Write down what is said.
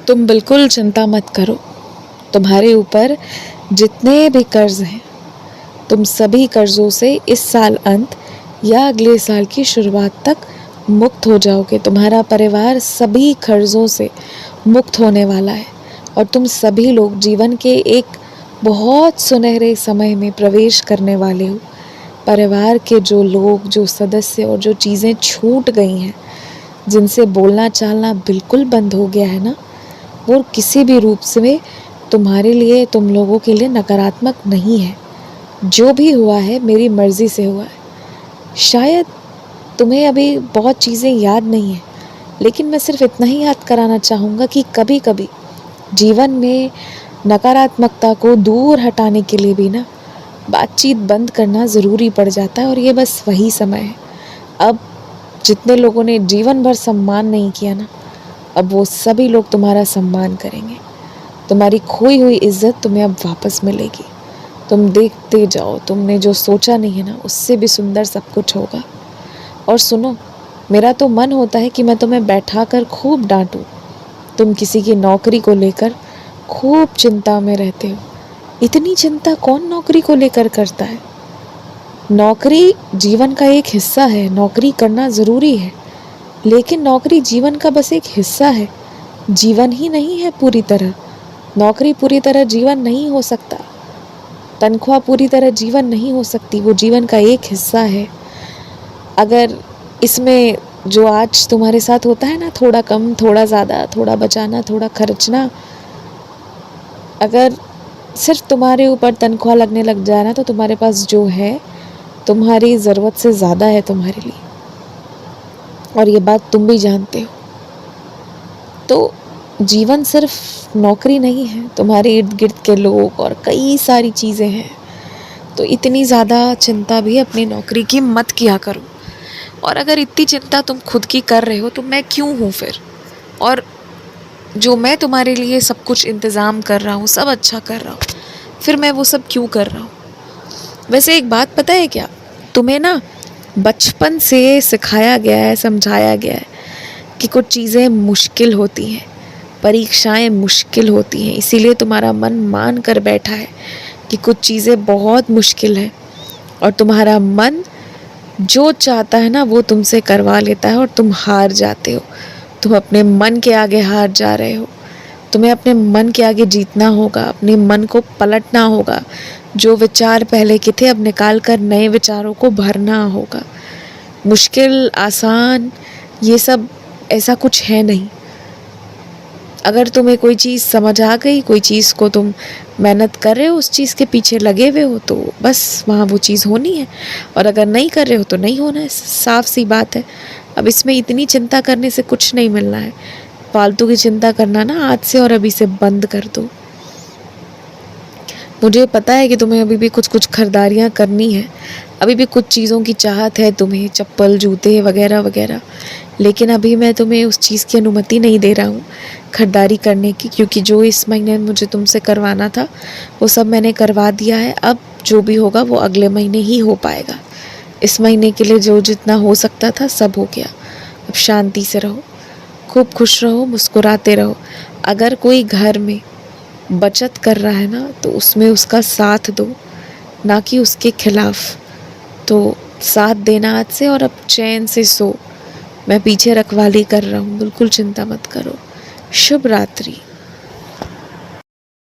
तुम बिल्कुल चिंता मत करो। तुम्हारे ऊपर जितने भी कर्ज हैं, तुम सभी कर्जों से इस साल अंत या अगले साल की शुरुआत तक मुक्त हो जाओगे। तुम्हारा परिवार सभी कर्जों से मुक्त होने वाला है और तुम सभी लोग जीवन के एक बहुत सुनहरे समय में प्रवेश करने वाले हो। परिवार के जो लोग, जो सदस्य और जो चीज़ें छूट गई हैं, जिनसे बोलना चालना बिल्कुल बंद हो गया है ना, वो किसी भी रूप से तुम्हारे लिए, तुम लोगों के लिए नकारात्मक नहीं है। जो भी हुआ है मेरी मर्ज़ी से हुआ है। शायद तुम्हें अभी बहुत चीज़ें याद नहीं है, लेकिन मैं सिर्फ इतना ही याद कराना चाहूँगा कि कभी कभी जीवन में नकारात्मकता को दूर हटाने के लिए भी ना बातचीत बंद करना ज़रूरी पड़ जाता है, और ये बस वही समय है। अब जितने लोगों ने जीवन भर सम्मान नहीं किया ना, अब वो सभी लोग तुम्हारा सम्मान करेंगे। तुम्हारी खोई हुई इज्जत तुम्हें अब वापस मिलेगी। तुम देखते जाओ, तुमने जो सोचा नहीं है ना, उससे भी सुंदर सब कुछ होगा। और सुनो, मेरा तो मन होता है कि मैं तुम्हें बैठा कर खूब डांटूं। तुम किसी की नौकरी को लेकर खूब चिंता में रहते हो। इतनी चिंता कौन नौकरी को लेकर करता है? नौकरी जीवन का एक हिस्सा है, नौकरी करना ज़रूरी है, लेकिन नौकरी जीवन का बस एक हिस्सा है, जीवन ही नहीं है पूरी तरह। नौकरी पूरी तरह जीवन नहीं हो सकता, तनख्वाह पूरी तरह जीवन नहीं हो सकती, वो जीवन का एक हिस्सा है। अगर इसमें जो आज तुम्हारे साथ होता है ना, थोड़ा कम थोड़ा ज़्यादा, थोड़ा बचाना थोड़ा खर्चना, अगर सिर्फ तुम्हारे ऊपर तनख्वाह लगने लग जाए ना, तो तुम्हारे पास जो है तुम्हारी ज़रूरत से ज़्यादा है तुम्हारे लिए, और ये बात तुम भी जानते हो। तो जीवन सिर्फ नौकरी नहीं है, तुम्हारे इर्द गिर्द के लोग और कई सारी चीज़ें हैं। तो इतनी ज़्यादा चिंता भी अपनी नौकरी की मत किया करो। और अगर इतनी चिंता तुम खुद की कर रहे हो तो मैं क्यों हूँ फिर? और जो मैं तुम्हारे लिए सब कुछ इंतज़ाम कर रहा हूँ, सब अच्छा कर रहा हूँ, फिर मैं वो सब क्यों कर रहा हूँ? वैसे एक बात पता है क्या, तुम्हें ना बचपन से सिखाया गया है, समझाया गया है कि कुछ चीज़ें मुश्किल होती हैं, परीक्षाएं मुश्किल होती हैं, इसीलिए तुम्हारा मन मान कर बैठा है कि कुछ चीज़ें बहुत मुश्किल हैं, और तुम्हारा मन जो चाहता है ना वो तुमसे करवा लेता है और तुम हार जाते हो। तुम अपने मन के आगे हार जा रहे हो। तुम्हें अपने मन के आगे जीतना होगा, अपने मन को पलटना होगा। जो विचार पहले के थे अब निकाल कर नए विचारों को भरना होगा। मुश्किल आसान ये सब ऐसा कुछ है नहीं। अगर तुम्हें कोई चीज़ समझ आ गई, कोई चीज़ को तुम मेहनत कर रहे हो, उस चीज़ के पीछे लगे हुए हो, तो बस वहाँ वो चीज़ होनी है, और अगर नहीं कर रहे हो तो नहीं होना है। साफ सी बात है। अब इसमें इतनी चिंता करने से कुछ नहीं मिलना है। फालतू की चिंता करना ना आज से और अभी से बंद कर दो। मुझे पता है कि तुम्हें अभी भी कुछ कुछ खरीदारियाँ करनी है, अभी भी कुछ चीज़ों की चाहत है तुम्हें, चप्पल जूते वगैरह वगैरह, लेकिन अभी मैं तुम्हें उस चीज़ की अनुमति नहीं दे रहा हूँ खरीदारी करने की, क्योंकि जो इस महीने मुझे तुमसे करवाना था वो सब मैंने करवा दिया है। अब जो भी होगा वो अगले महीने ही हो पाएगा। इस महीने के लिए जो जितना हो सकता था सब हो गया। अब शांति से रहो, खूब खुश रहो, मुस्कुराते रहो। अगर कोई घर में बचत कर रहा है ना, तो उसमें उसका साथ दो, ना कि उसके खिलाफ। तो साथ देना आज से, और अब चैन से सो। मैं पीछे रखवाली कर रहा हूँ, बिल्कुल चिंता मत करो। शुभ रात्रि।